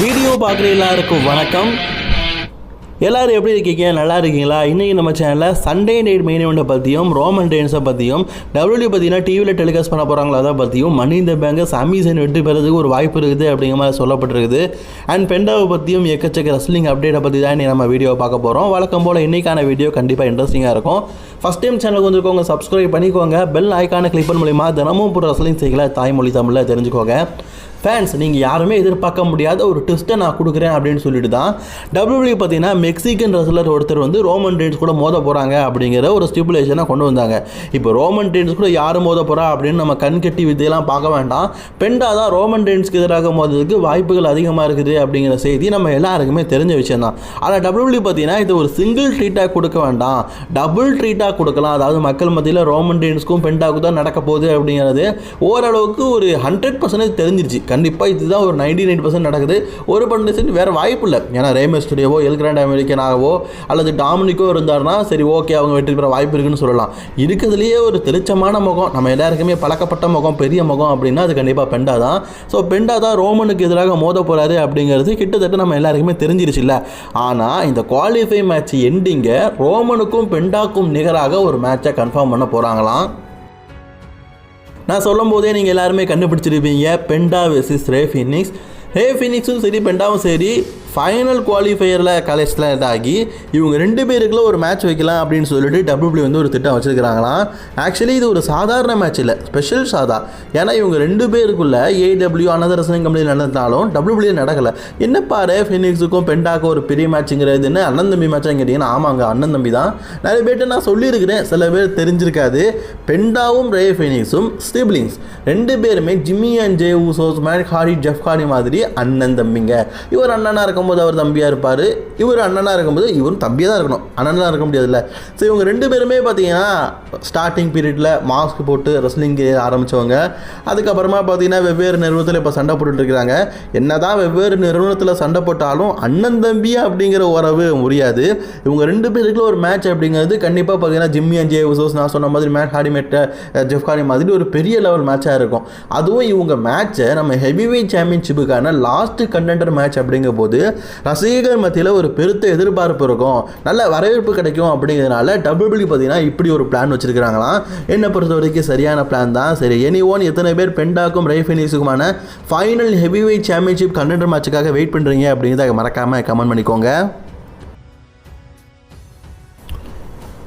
Video பார்க்குற எல்லாருக்கும் வணக்கம். எல்லோரும் எப்படி இருக்கீங்க? நல்லா இருக்கீங்களா? இன்றைக்கி நம்ம சேனலில் சண்டே நைட் மெயின் இவெண்ட்டை பற்றியும் ரோமன் ரெயின்ஸை பற்றியும் டபிள்யூ பார்த்தீங்கன்னா டிவியில் டெலிகாஸ்ட் பண்ண போகிறாங்களா அதை பற்றியும் மணி இந்த பேங்கை சாமி செயின் வெற்றி பெறதுக்கு ஒரு வாய்ப்பு இருக்குது அப்படிங்கிற மாதிரி சொல்லப்பட்டிருக்குது. அண்ட் பெண்டாவை பற்றியும் எக்கச்சக்க ரெஸ்லிங் அப்டேட்டை பற்றி தான் நம்ம வீடியோ பார்க்க போகிறோம். வழக்கம் போல் இன்றைக்கான வீடியோ கண்டிப்பாக இன்ட்ரெஸ்டிங்காக இருக்கும். ஃபஸ்ட் டைம் சேனலுக்கு வந்துருக்கோங்க, சப்ஸ்கிரைப் பண்ணிக்கோங்க. பெல் ஐக்கானை கிளிக் பண்ண மூலிமா தினமும் போகிற ரெஸ்லிங் செய்களை தாய்மொழி தமிழில் தெரிஞ்சுக்கோங்க. ஃபேன்ஸ், நீங்கள் யாருமே எதிர்பார்க்க முடியாத ஒரு ட்விஸ்ட்டை நான் கொடுக்குறேன் அப்படின்னு சொல்லிட்டு தான் டபிள்யூடபிள்யூ பார்த்தீங்கன்னா மெக்சிகன் ரெஸ்லர் ஒருத்தர் வந்து ரோமன் ரெயின்ஸ் கூட மோத போகிறாங்க அப்படிங்கிற ஒரு ஸ்டிபுலேஷனை கொண்டு வந்தாங்க. இப்போ ரோமன் ரெயின்ஸ் கூட யார் மோத போகிறா அப்படின்னு நம்ம கண்கட்டி வித்தையெல்லாம் பார்க்க வேண்டாம். பெண்டா தான் ரோமன் ரெயின்ஸ்க்கு எதிராக மோதுறதுக்கு வாய்ப்புகள் அதிகமாக இருக்குது அப்படிங்கிற செய்தி நம்ம எல்லாருக்குமே தெரிஞ்ச விஷயம் தான். ஆனால் டபிள்யூடபிள்யூ பார்த்தீங்கன்னா இது ஒரு சிங்கிள் ட்ரீட்டாக கொடுக்க வேண்டாம், டபுள் ட்ரீட்டாக கொடுக்கலாம். அதாவது மக்கள் மத்தியில் ரோமன் ரெயின்ஸ்க்கும் பெண்டாவுக்கும் தான் நடக்க போகுது அப்படிங்கிறது ஓரளவுக்கு ஒரு 100% தெரிஞ்சிருச்சு. கண்டிப்பாக இதுதான் ஒரு 99% நடக்குது. 1% வேறு வாய்ப்பு இல்லை. ஏன்னா ரேமிஸ்டரியோவோ எல் கிராண்ட் அமெரிக்கனாகவோ அல்லது டாமினிக்கோ இருந்தார்னா சரி ஓகே அவங்க வெற்றி பெற வாய்ப்பு இருக்குன்னு சொல்லலாம். இருக்கிறதுலேயே ஒரு தெளிச்சமான முகம், நம்ம எல்லாருக்குமே பழக்கப்பட்ட முகம், பெரிய முகம் அப்படின்னா அது கண்டிப்பாக பெண்டா தான். ஸோ பெண்டா தான் ரோமனுக்கு எதிராக மோத போகிறாரு அப்படிங்கிறது கிட்டத்தட்ட நம்ம எல்லாருக்குமே தெரிஞ்சிருச்சு இல்லை. ஆனால் இந்த குவாலிஃபை மேட்ச் எண்டிங்கை ரோமனுக்கும் பெண்டாக்கும் நிகராக ஒரு மேட்சை கன்ஃபார்ம் பண்ண போகிறாங்களாம். நான் சொல்லும் போதே நீங்கள் எல்லாருமே கண்டுபிடிச்சிருப்பீங்க, பெண்டா வெர்சஸ் ரே ஃபீனிக்ஸ். ரே ஃபீனிக்ஸும் சரி பெண்டாவும் சரி ஃபைனல் குவாலிஃபையரில் கலெக்ஷனில் இதாகி இவங்க ரெண்டு பேருக்குள்ள ஒரு மேட்ச் வைக்கலாம் அப்படின்னு சொல்லிட்டு டபிள்யூடபிள்யூ வந்து ஒரு திட்டம் வச்சுருக்கிறாங்களாம். ஆக்சுவலி இது ஒரு சாதாரண மேட்ச் இல்லை, ஸ்பெஷல் சாதா. ஏன்னா இவங்க ரெண்டு பேருக்குள்ள ஏடபிள்யூ அனதர் ரெஸ்லிங் கம்பெனியில் நடந்தாலும் டபிள்யூடபிள்யூ நடக்கலை. என்னப்பா ரே ஃபீனிக்ஸுக்கும் பெண்டாக்கும் ஒரு பெரிய மேட்சுங்கிறதுன்னு அண்ணன் தம்பி மேட்சாக கேட்டிங்கன்னா ஆமாங்க அண்ணன் தம்பி தான். நிறைய பேர்ட்டு நான் சொல்லியிருக்கிறேன், சில பேர் தெரிஞ்சிருக்காது. பெண்டாவும் ரே ஃபீனிக்ஸும் சிப்லிங்ஸ், ரெண்டு பேருமே Jimmy and Jey Usos, Matt Hardy, Jeff Hardy மாதிரி அண்ணன் தம்பிங்க. இவர் அண்ணனாக இருக்கும்போது அவர் தம்பியாக இருப்பார், இவர் அண்ணனாக இருக்கும்போது இவரும் தம்பியாக தான் இருக்கணும், அண்ணனாக இருக்க முடியாதுல்ல. ஸோ இவங்க ரெண்டு பேருமே பார்த்தீங்கன்னா ஸ்டார்டிங் பீரியடில் மாஸ்க் போட்டு ரெஸ்லிங் ஆரம்பித்தவங்க. அதுக்கப்புறமா பார்த்தீங்கன்னா வெவ்வேறு நிறுவனத்தில் இப்போ சண்டை போட்டுட்ருக்கிறாங்க. என்ன தான் வெவ்வேறு நிறுவனத்தில் சண்டை போட்டாலும் அண்ணன் தம்பி அப்படிங்கிற உறவு முடியாது. இவங்க ரெண்டு பேருக்குள்ள ஒரு மேட்ச் அப்படிங்கிறது கண்டிப்பாக பார்த்தீங்கன்னா ஜிம்மி அண்ட் ஜே ஊசோஸ், நான் சொன்ன மாதிரி மேட் ஹார்டி, ஜெஃப் ஹார்டி மாதிரி ஒரு பெரிய லெவல் மேட்சாக இருக்கும். அதுவும் இவங்க மேட்சை நம்ம ஹெவிவெயிட் சாம்பியன்ஷிப்புக்கான லாஸ்ட் கண்டெண்டர் மேட்ச் அப்படிங்கிற போது ரசிகர்கள் மத்தியில் ஒரு பெருத்த எதிர்பார்ப்பு இருக்கும், நல்ல வரவேற்பு கிடைக்கும். அப்படிங்கிறதுனால டபிள்யூடபிள்யூ பார்த்தீங்கன்னா இப்படி ஒரு பிளான் வச்சிருக்கிறாங்களாம். என்னை பொறுத்த வரைக்கும் சரியான பிளான் தான். சரி, எனிஒன் எத்தனை பேர் பெண்டாக்கும் ரே ஃபீனிக்ஸுக்குமான ஃபைனல் ஹெவிவெயிட் சாம்பியன்ஷிப் கண்டெண்டர் மேட்சுக்காக வெயிட் பண்ணுறீங்க அப்படிங்கிறத மறக்காமல் கமெண்ட் பண்ணிக்கோங்க.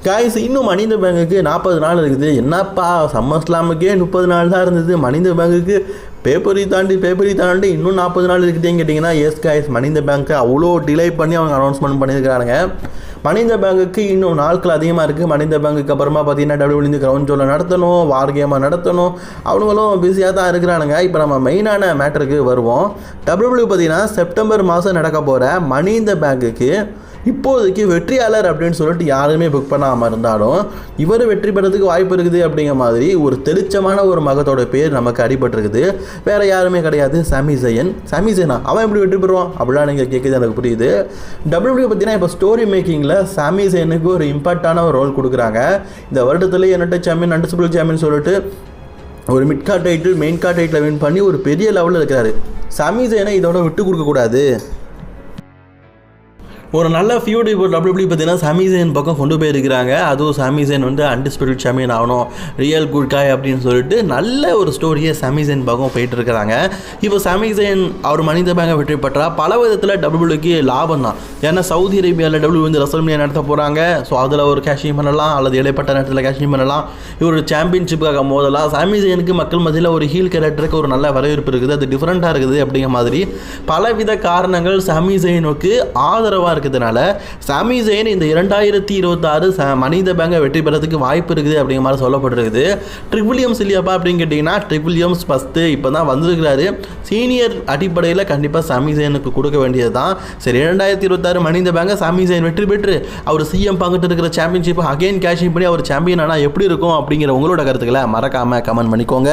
காய்ஸ், இன்னும் மணி இந்த பேங்குக்கு 40 நாள் இருக்குது. என்னப்பா சம்மர் ஸ்லாமுக்கே 30 நாள் தான் இருந்தது, மணி இந்த பேங்குக்கு பேப்பரி தாண்டி இன்னும் 40 நாள் இருக்குதுன்னு கேட்டிங்கன்னா எஸ் காய்ஸ், மணி இந்த பேங்க்கு அவ்வளோ டிலே பண்ணி அவங்க அனௌன்ஸ்மெண்ட் பண்ணியிருக்கிறாங்க. மணி இந்த பேங்குக்கு இன்னும் நாட்கள் அதிகமாக இருக்குது. மணி இந்த பேங்குக்கு அப்புறமா பார்த்தீங்கன்னா டபிள்யூடபிள்யூ கிரவுண்ட் ஷோவில் நடத்தணும், வார் கேமாக நடத்தணும், அவங்களும் பிஸியாக தான் இருக்கிறானுங்க. இப்போ நம்ம மெயினான மேட்டருக்கு வருவோம். டபிள்யூடபிள்யூ பார்த்தீங்கன்னா செப்டம்பர் மாதம் நடக்க போகிற மணி இந்த பேங்குக்கு இப்போதைக்கு வெற்றியாளர் அப்படின்னு சொல்லிட்டு யாருமே புக் பண்ணாமல் இருந்தாலும் இவர் வெற்றி பெறதுக்கு வாய்ப்பு இருக்குது அப்படிங்கிற மாதிரி ஒரு தெளிச்சமான ஒரு மகத்தோட பேர் நமக்கு அடிபட்டிருக்குது. வேறு யாருமே கிடையாது, சாமி ஜெயின். சாமி ஜெயினா அவன் எப்படி வெற்றி பெறுவான் அப்படிலாம் நீங்கள் கேட்குது, எனக்கு புரியுது. டபிள்யூடபிள்யூ பார்த்தீங்கன்னா இப்போ ஸ்டோரி மேக்கிங்கில் சாமி ஜெயினுக்கு ஒரு இம்பாக்டான ஒரு ரோல் கொடுக்குறாங்க. இந்த வருடத்துலேயே என்னட்ட சாம்பியன், அன்டிஸ்பிள் சாம்பியன் சொல்லிட்டு ஒரு mid card title, main card title win பண்ணி ஒரு பெரிய லெவலில் இருக்கிறாரு. சாமி ஜெயினை இதோட விட்டு கொடுக்கக்கூடாது. ஒரு நல்ல ஃபியூட் இப்போ டபிள்யூடபிள்யூ பார்த்தீங்கன்னா சாமி ஜெயின் பக்கம் கொண்டு போயிருக்கிறாங்க. அதுவும் சாமி ஜெயின் வந்து அன்டிஸ்பியூட்டட் சாம்பியன் ஆகணும், ரியல் குட் காய் அப்படின்னு சொல்லிட்டு நல்ல ஒரு ஸ்டோரியை சாமி ஜெயின் பக்கம் போயிட்டு இருக்கிறாங்க. இப்போ சாமி ஜெயின் அவர் மணி இந்த பேங்கை வெற்றி பெற்றா பல விதத்தில் டபிள்யூடபிள்யூக்கு லாபம் தான். ஏன்னா சவுதி அரேபியாவில் டபிள்யூ வந்து ரெஸ்ல்மேனியா நடத்த போகிறாங்க. ஸோ அதில் ஒரு கேஷிங் பண்ணலாம், அல்லது இடைப்பட்ட நேரத்தில் கேஷிங் பண்ணலாம், இவர் சாம்பியன்ஷிப்புக்காக மோதலாம். சாமி ஜெயினுக்கு மக்கள் மத்தியில் ஒரு ஹீல் கேரக்டருக்கு ஒரு நல்ல வரவேற்பு இருக்குது, அது டிஃப்ரெண்ட்டாக இருக்குது. அப்படிங்கிற மாதிரி பலவித காரணங்கள் சாமி ஜெயினுக்கு ஆதரவாக இருக்குது. சாமி ஜெயின் இந்த 2026 மணி இந்த பேங்கை வெற்றி பெறதுக்கு வாய்ப்பு இருக்குது அப்படிங்கிற மாதிரி சொல்லப்பட்டிருக்குது. ட்ரிக் வில்லியம்ஸ் இல்லையாப்பா அப்படின்னு கேட்டிங்கன்னா ட்ரிக் வில்லியம்ஸ் ஃபஸ்ட்டு இப்போ தான் வந்திருக்கிறாரு. சீனியர் அடிப்படையில் கண்டிப்பாக சாமி ஜெயினுக்கு கொடுக்க வேண்டியது தான். சரி, 2026 மணி இந்த பேங்கை சாமி ஜெயின் வெற்றி பெற்று அவர் சிஎம் பங்கிட்டு இருக்கிற சாம்பியன்ஷிப் அகைன் கேஷிங் பண்ணி அவர் சாம்பியன் ஆனால் எப்படி இருக்கும் அப்படிங்கிற உங்களோட கருத்துக்களை மறக்காமல் கமெண்ட் பண்ணிக்கோங்க.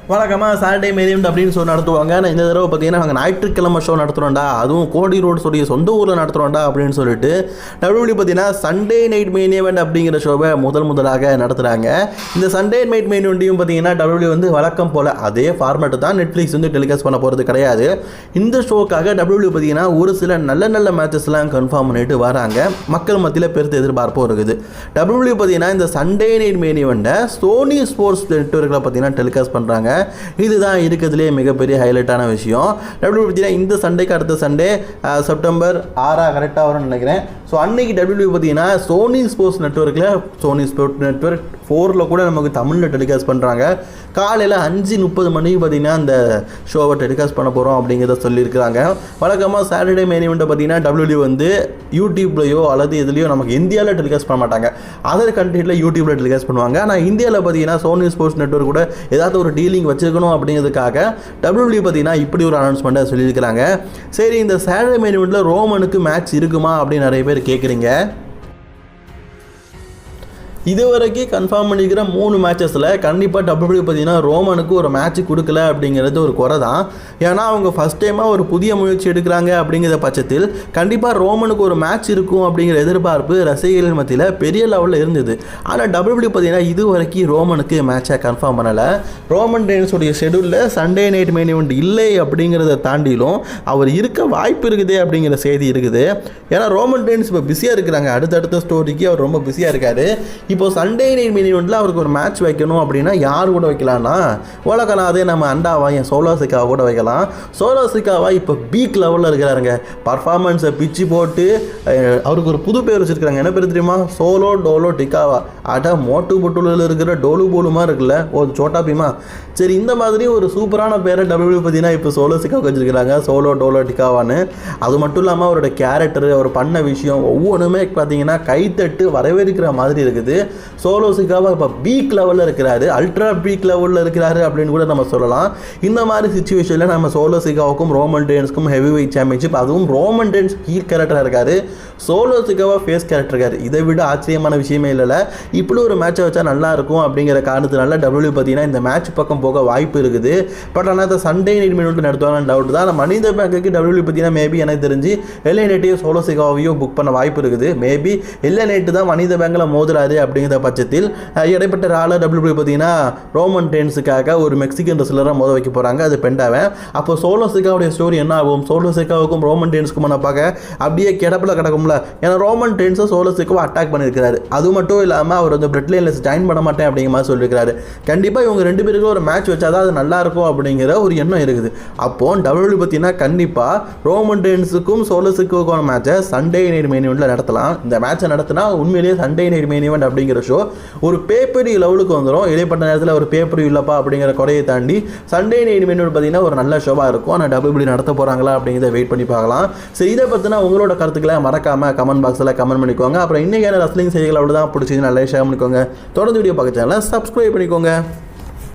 வழக்கமாக சாட்டர்டே மெயின் ஈவெண்ட் அப்படின்னு ஷோ நடத்துவாங்க. ஆனால் இந்த தடவை பார்த்தீங்கன்னா நாங்கள் ஞாயிற்றுக்கிழமை ஷோ நடத்துகிறோம்டா, அதுவும் கோடி ரோட்ஸோடைய சொந்த ஊரில் நடத்துகிறோம்டா அப்படின்னு சொல்லிட்டு WWE பார்த்தீங்கன்னா சண்டே நைட் மெயின் ஈவெண்ட் அப்படிங்கிற ஷோவை முதலாக நடத்துகிறாங்க. இந்த சண்டே நைட் மெயின் ஈவெண்ட்டையும் பார்த்தீங்கன்னா WWE வந்து வழக்கம் போல் அதே ஃபார்மேட்டு தான் நெட்ஃப்ளிக்ஸ் வந்து டெலிகாஸ்ட் பண்ண போகிறது கிடையாது. இந்த ஷோக்காக WWE பார்த்தீங்கன்னா ஒரு சில நல்ல மேட்சஸ்லாம் கன்ஃபார்ம் பண்ணிட்டு வராங்க. மக்கள் மத்தியில் பெருத்த எதிர்பார்ப்பும் இருக்குது. WWE பார்த்தீங்கன்னா இந்த சண்டே நைட் மெயின் ஈவெண்ட்டை சோனி ஸ்போர்ட்ஸ் நெட்வொர்க்கில் பார்த்தீங்கன்னா டெலிகாஸ்ட் பண்ணுறாங்க. இதுதான் இருக்கிறதுலே மிகப்பெரிய ஹைலைட்டான விஷயம். WWE பார்த்தீங்கன்னா இந்த சண்டேக்கு அடுத்த சண்டே செப்டம்பர் 6 கரெக்டாக வரும்னு நினைக்கிறேன். ஸோ அன்னைக்கு WWE பார்த்தீங்கன்னா சோனி ஸ்போர்ட்ஸ் நெட்வொர்க்கில் சோனி ஸ்போர்ட்ஸ் நெட்வொர்க் 4 கூட நமக்கு தமிழில் டெலிகாஸ்ட் பண்ணுறாங்க. காலையில் 5:30 மணிக்கு பார்த்தீங்கன்னா அந்த ஷோவை டெலிகாஸ்ட் பண்ண போகிறோம் அப்படிங்கிறத சொல்லியிருக்கிறாங்க. வழக்கமாக சாட்டர்டே மெயின் ஈவெண்ட்டை பார்த்தீங்கன்னா WWE வந்து யூடியூப்லையோ அல்லது இதுலையோ நமக்கு இந்தியாவில் டெலிகாஸ்ட் பண்ண மாட்டாங்க. அதர் கண்ட்ரியில் யூடியூப்பில் டெலிகாஸ்ட் பண்ணுவாங்க. ஆனால் இந்தியாவில் பார்த்தீங்கன்னா சோனி ஸ்போர்ட்ஸ் நெட்வொர்க் கூட ஏதாவது ஒரு டீலிங் வச்சுருக்கணும் அப்படிங்கிறதுக்காக WWE பார்த்தீங்கன்னா இப்படி ஒரு அனௌன்ஸ்மெண்ட்டை சொல்லியிருக்கிறாங்க. சரி, இந்த சாட்டர்டே மெயின் ஈவெண்ட்டில் ரோமனுக்கு மேட்ச் இருக்குமா அப்படின்னு நிறைய பேர் கேட்குறீங்க. இதுவரைக்கும் கன்ஃபார்ம் பண்ணிக்கிற 3 மேட்சஸில் கண்டிப்பாக WWE பார்த்தீங்கன்னா ரோமனுக்கு ஒரு மேட்ச் கொடுக்கல அப்படிங்கிறது ஒரு குறை தான். ஏன்னா அவங்க ஃபஸ்ட் டைமாக ஒரு புதிய முயற்சி எடுக்கிறாங்க அப்படிங்கிற பட்சத்தில் கண்டிப்பாக ரோமனுக்கு ஒரு மேட்ச் இருக்கும் அப்படிங்கிற எதிர்பார்ப்பு ரசிகர்கள் மத்தியில் பெரிய லெவலில் இருந்தது. ஆனால் WWE பார்த்தீங்கன்னா இது வரைக்கும் ரோமனுக்கு மேட்சை கன்ஃபார்ம் பண்ணலை. ரோமன் ரெயின்ஸுடைய ஷெடியூலில் சண்டே நைட் மெயின் ஈவெண்ட் இல்லை அப்படிங்கிறத தாண்டிலும் அவர் இருக்க வாய்ப்பு இருக்குது அப்படிங்கிற செய்தி இருக்குது. ஏன்னா ரோமன் ரெயின்ஸ் இப்போ பிஸியாக இருக்கிறாங்க. அடுத்தடுத்த ஸ்டோரிக்கு அவர் ரொம்ப பிஸியாக இருக்கார். இப்போ சண்டே நைட் மெயின் ஈவெண்ட்டில் அவருக்கு ஒரு மேட்ச் வைக்கணும் அப்படின்னா யார் கூட வைக்கலாம்னா உலகநாதே நம்ம அண்டாவா என் சோலோ சிக்காவை கூட வைக்கலாம். சோலோ சிக்காவா இப்போ பீக் லெவலில் இருக்கிறாருங்க. பர்ஃபார்மன்ஸை பிச்சு போட்டு அவருக்கு ஒரு புது பேர் வச்சுருக்காங்க. என்ன பேர் தெரியுமா? சோலோ டோலோ டிக்காவா. மோட்டு பொட்டுலில் இருக்கிற டோலு போலுமா இருக்குல்ல, ஒரு சோட்டா பீமா. சரி, இந்த மாதிரி ஒரு சூப்பரான பேரை WWE பார்த்தீங்கன்னா இப்போ சோலோ சிக்காவுக்கு வச்சுருக்கிறாங்க, சோலோ டோலோ டிக்காவான்னு. அது மட்டும் இல்லாமல் அவரோட கேரக்டரு, அவர் பண்ண விஷயம் ஒவ்வொன்றுமே பார்த்தீங்கன்னா கைத்தட்டு வரவேற்கிற மாதிரி இருக்குது. சோலோ சிக்காவா இப்போ பீக் லெவலில் இருக்கிறாரு, அல்ட்ரா பீக் லெவலில் இருக்கிறாரு அப்படின்னு கூட நம்ம சொல்லலாம். இந்த மாதிரி சிச்சுவேஷனில் நம்ம சோலோ சிக்காவுக்கும் ரோமன் ரெயின்ஸ்க்கும் ஹெவி வெயிட் சாம்பியன்ஷிப், அதுவும் ரோமன் ரெயின்ஸ் ஹீல் கேரக்டராக இருக்காரு, சோலோ சிக்காவா ஃபேஸ் கேரக்டர் இருக்காரு. இதை விட ஆச்சரியமான விஷயமே இல்லை. இப்படி ஒரு மேட்சை வச்சா நல்லா இருக்கும் அப்படிங்கிற காரணத்தினால WWE பார்த்தீங்கன்னா இந்த மேட்ச் பக்கம் போக வாய்ப்பு இருக்குது. பட் ஆனால் இந்த சண்டே நைட் மெயின் ஈவெண்ட் நடத்துவாங்கன்னு டவுட் தான். ஆனால் மனித பேங்குக்கு WWE பார்த்தீங்கன்னா மேபி எனக்கு தெரிஞ்சு LA நைட்டையோ சோலோ சிக்காவையோ புக் பண்ண வாய்ப்பு இருக்குது. மேபி LA நைட்டு தான் மனித பேங்கில் மோதுறாரு அப்படிங்கிற பட்சத்தில் இடைப்பட்ட ரால WWE பார்த்தீங்கன்னா ரோமன் ரெயின்ஸுக்காக ஒரு மெக்சிகன் ரெஸ்லராக மோத வைக்க போகிறாங்க. அது பெண்டாவேன். அப்போ சோலோ சிக்காவுடைய ஸ்டோரி என்ன ஆகும்? சோலோ சிக்காவுக்கும் ரோமன் ரெயின்ஸ்க்கும் நான் பார்க்க அப்படியே கிடப்பில் கிடக்கும்ல. ஏன்னா ரோமன் ரெயின்ஸை சோலோ சிக்காவை அட்டாக் பண்ணியிருக்கிறாரு. அது மட்டும் இல்லாமல் அவர் வந்து பிரெட் லைனில் ஜாயின் பண்ண மாட்டேன் அப்படிங்கிற மாதிரி சொல்லியிருக்காரு. கண்டிப்பாக இவங்க 2 பேருக்கும் ஒரு மேட்ச் வச்சாதான் அது நல்லா இருக்கும் அப்படிங்கிற ஒரு எண்ணம் இருக்குது. அப்போ WWE பார்த்தீங்கன்னா கண்டிப்பாக ரோமன் ரெயின்ஸுக்கும் சோலோ சிக்காவுக்கான மேட்சை சண்டே நைட் மெயின் ஈவெண்ட்டில் நடத்தலாம். இந்த மேட்சை நடத்தினா உண்மையிலேயே சண்டே நைட் மெயின் ஈவெண்ட் அப்படிங்கிற ஷோ ஒரு பேப்பரி லெவலுக்கு வந்துடும். இடைப்பட்ட நேரத்தில் ஒரு பேப்பரி இல்லைப்பா அப்படிங்கிற குறையை தாண்டி சண்டே நைட் மெயின் ஈவெண்ட் பார்த்தீங்கன்னா ஒரு நல்ல ஷோவாக இருக்கும். ஆனால் WWE நடத்த போகிறாங்களா அப்படிங்கிறத வெயிட் பண்ணி பார்க்கலாம். சரி, இதை பற்றினா உங்களோட கருத்துக்களை மறக்காமல் கமெண்ட் பாக்ஸில் கமெண்ட் பண்ணிக்கோங்க. அப்புறம் இன்றைக்கான ரஸ்லிங் செய்திகள் அவ்வளோதான் பிடிச்சிது, நல்லா ஷேர் பண்ணிக்கோங்க. தொடர்ந்து வீடியோ பார்க்க சேனலை சப்ஸ்கிரைப் பண்ணிக்கோங்க.